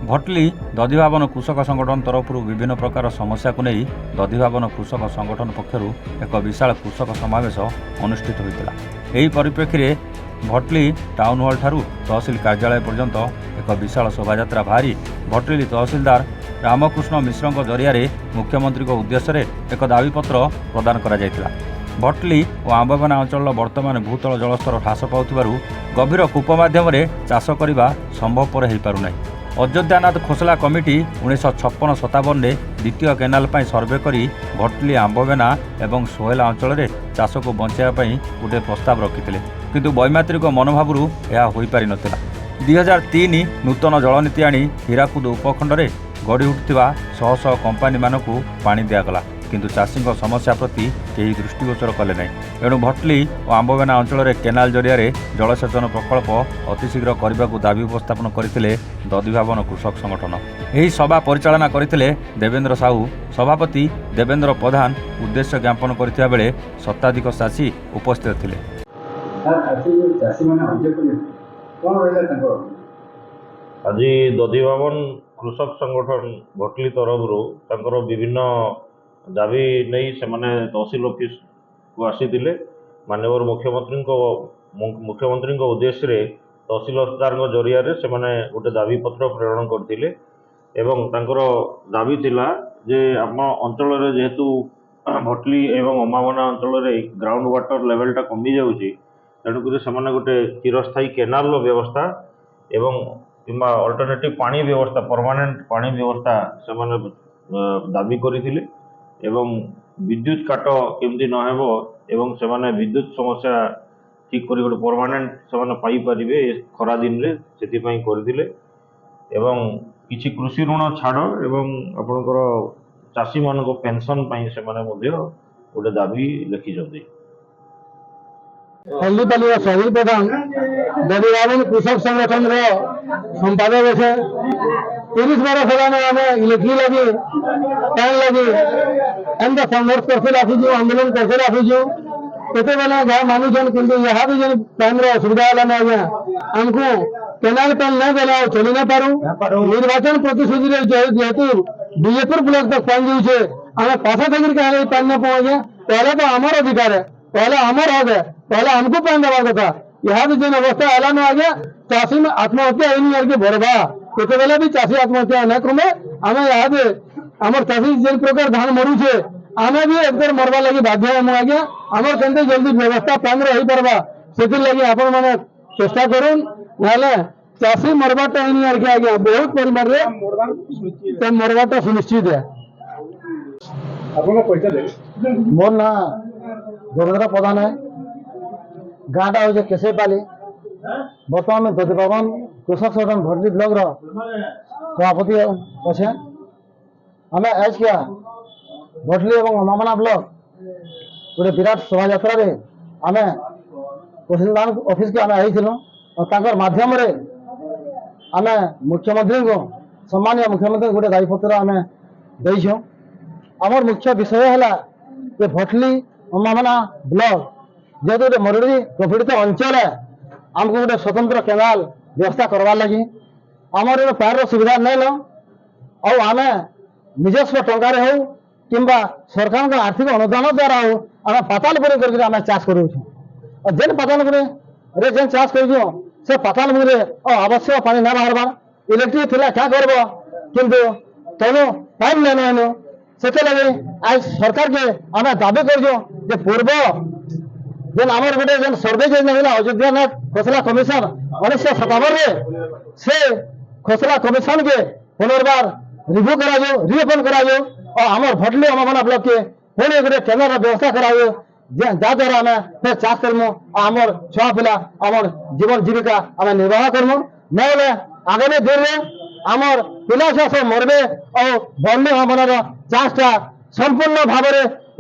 भटली दधिभावन कृषक संगठन तरफ विभिन्न प्रकार समस्या को नहीं दधिभावन कृषक संगठन पक्षर एक विशाल कृषक समावेश अनुष्ठित होता। यही परिप्रेक्षी में भटली टाउन हॉल ठारू तहसिल कार्यालय पर्यंत एक विशाल शोभा बाहरी भटली तहसिलदार रामकृष्ण मिश्र जरिया मुख्यमंत्री उद्देश्य एक दाबीपत्र प्रदान कर भटली और आंबवना अंचल वर्तमान भूतल जलस्तर ह्रास पाउथिबारु गभीर कूप माध्यम चाष करने संभवपर हो पारुना। अयोध्यानाथ खोसला कमिटी 1956-57 में द्वितीय केनाल पर सर्वे करी भटली आंबवेना और सोहेला अंचल चाष को बचाई गोटे प्रस्ताव रखिते किंतु वैमात्रिक मनोभाव यह हो पारि नथिला। 2003 नूतन जलनीति आनी हीराकुद उपखंड में गढ़ी उठुवा शह शह कंपानी मानक पानी दिगला किंतु चाषी समस्या प्रति कई दृष्टिगोचर कले ना। एणु भटली और आंबवेना अंचल केनाल जरिया जलसेचन प्रकल्प अतिशीघ्र करने को दाबी उपस्थापन करते दधिभावन कृषक संगठन। यही सभा परिचालना करते देवेंद्र साहू, सभापति देवेंद्र प्रधान उद्देश्य ज्ञापन करथिबा बेले शताधिक चाषी उपस्थित थे। आज दधिभावन कृषक संगठन भटली तरफ विभिन्न दाबी नहीं से तहसिल ऑफिस को आसीथिले। माननीय मुख्यमंत्री उद्देश्य तहसिल अफसर जरिया से गोटे दाबी पत्र प्रेरण करथिले एवं तांकर दाबी थिला जे आम अंचल जेहेतु भटली एवं अमावना अंचल ग्राउंड वाटर लेवलटा कमी जाउची तेणुक से गोटे चिरस्थायी केनाल व्यवस्था एवं किंबा अल्टरनेटिव पानी व्यवस्था परमानेंट पानी व्यवस्था से दाबी करथिले एवं विद्युत काट केमती नहेबो एवं से विद्युत समस्या ठीक कर गोटे परमानेंट से पाई पारिबे खरा दिन रे सेति करथिले एवं किछि कृषि ऋण छाड़ एवं आपणकर चाषी मान पेंशन से गोटे दाबी लिखिछथि। हल्दीपाली शहीद प्रधान दधिभावन कृषक संगठन संपादक अच्छे 30 बरस आम इलेक्ट्री लगी पैन लगी एमता संघर्ष करते आसीचु आंदोलन करते आसीचु केते बेले जहाँ मानुछन किंतु यहाँ भी जो टाइम असुविधा है आज्ञा आमको केनाल पेन नहीं देला चली नहीं पारू निर्वाचन प्रतिश्रुति जेहेतु बीजेपुर ब्लॉक तक पहुंच जाऊे आम पास तक पेन नहीं पहुंचे पहले तो आमर अधिकार है पहले आमर हक है पहले हमको पेन देवा कथा यहाँ भी जो अवस्था है ना आज्ञा चाषी में आत्महत्या करके बढ़वा केते बेले भी चाषी आत्महत्या न क्रमे आम यहाँ भी आमर चाषी जिन प्रकार धान मरुचे आम भी एकदम मरवा लगी बाध्य हम आज्ञा आमर केमती जल्दी व्यवस्था पेन हो पार्बा से लगी आपण मैंने चेष्टा करूँ ना चाषी मरवाटा करके आज्ञा बहुत परिमाण मरवाटा सुनिश्चित है। मोर ना देवेंद्र प्रधान है गाँटा हूँ केसेपाली बर्तमान में दधिभावन कृषक संगठन भटली ब्लॉक सभापति अच्छे आम आज क्या भटली और अमामना ब्लॉक गोटे विराट शोभा यात्रा आम तहसीलदार ऑफिस के आम आईलु और माध्यम आम मुख्यमंत्री को सम्मानीय मुख्यमंत्री गोटे दायीपत्र आम देछुं। आमर मुख्य विषय है भटली अमामना ब्लॉक जेहेतु गोटे मरुड़ी प्रपीड़ित अंचल है आमको गोटे स्वतंत्र केनाल व्यवस्था करवा लगी आमर पार सुविधा नहीं लो और आम निजस्व टंकार हो कि सरकार आर्थिक अनुदान द्वारा हो आम पातालपुर कर चाष करूँ और जेन पातालपुर जेन चाष कर से पातालपुर आवश्यक पानी ना बाहर इलेक्ट्रिक थिला क्या करब किंतु तेणु पाइप नहीं से लगे आज सरकार के आम दाबी कर पूर्व जेन आमर गोटे जेन सर्वे जो अयोध्यानाथ खोसला कमिशन 1957 से खोसला कमिशन के पुनर्बार रिव्यू करा रिओपन करा और आमर भटली अमामना ब्लॉक के पुणे गोटे केनाल व्यवस्था करा जहाद्वारा आम फिर चाष करमु आमर छुआ पिला आमर जीवन जीविका आम निर्वाह करमु ना आगामी दिन में आमर पिला छुआ सब मरबे और भटली अमामनार चाषटा संपूर्ण भाव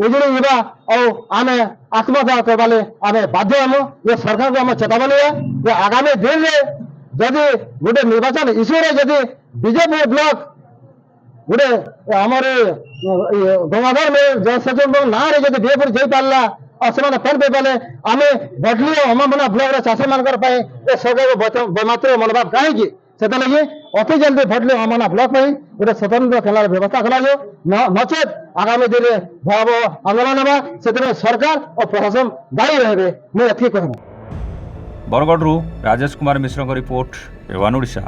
उजुड़ी जा और आम आत्महत्या करवाले आम बाध्य हम ये सरकार को आम चेतावनी है कि आगामी दिन में जदि गोटे निर्वाचन इश्यू जदि बीजेपी ब्लॉक गोटे आमर गंगाधर में जलसेचन ना जब बीजेपी जाई पारा और से पेन पे पाले आम भटली और अमामना ब्लॉक चाषी मान सरकार को मात्र मनोभाव कहीं ସେଥିଲାଗି ଅତି ଜଲ୍ଦି ଭଟଲି ଅମାନା ବ୍ଲକ ପାଇଁ ଗୋଟେ ସ୍ୱତନ୍ତ୍ର ଖେଳାର ବ୍ୟବସ୍ଥା କରାଯାଉ ନଚେତ ଆଗାମୀ ଦିନରେ ଭୟାବହ ଆନ୍ଦୋଳନ ହେବା ସେଥିପାଇଁ ସରକାର ଓ ପ୍ରଶାସନ ଦାୟୀ ରହିବେ ମୁଁ ଏତିକି କହିବି। ବରଗଡ଼ରୁ ରାଜେଶ କୁମାର ମିଶ୍ରଙ୍କ ରିପୋର୍ଟ ଏୱାନ୍ ଓଡ଼ିଶା।